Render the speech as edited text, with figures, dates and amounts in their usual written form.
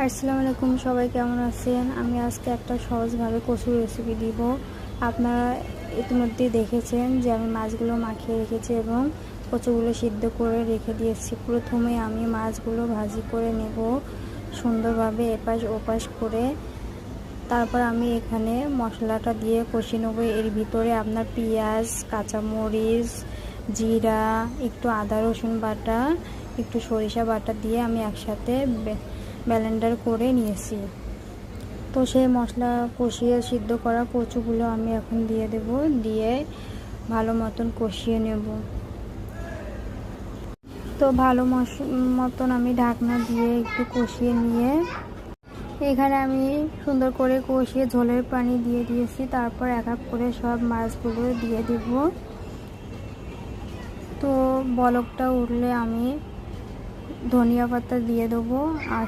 আসসালামু আলাইকুম, সবাই কেমন আছেন? আমি আজকে একটা সহজভাবে কচুর রেসিপি দিব। আপনারা ইতিমধ্যেই দেখেছেন যে আমি মাছগুলো মাখিয়ে রেখেছি এবং কচুগুলো সিদ্ধ করে রেখে দিয়েছি। প্রথমে আমি মাছগুলো ভাজি করে নেব সুন্দরভাবে এপাশ ওপাশ করে। তারপর আমি এখানে মশলাটা দিয়ে কষিয়ে নেব। এর ভিতরে আপনার পেঁয়াজ, কাঁচামরিচ, জিরা, একটু আদা রসুন বাটা, একটু সরিষা বাটা দিয়ে আমি একসাথে ব্লেন্ডার করে নিয়েছি। তো সেই মশলা কষিয়ে সিদ্ধ করা কচুগুলো আমি এখন দিয়ে দেব, দিয়ে ভালো মতন কষিয়ে নেব। তো ভালো মতন আমি ঢাকনা দিয়ে একটু কষিয়ে নিয়ে এখানে আমি সুন্দর করে কষিয়ে ঝোলের পানি দিয়ে দিয়েছি। তারপর এক এক করে সব মাছগুলো দিয়ে দেব। তো বলকটা উঠলে আমি ধনিয়া পাতা দিয়ে দেবো। আর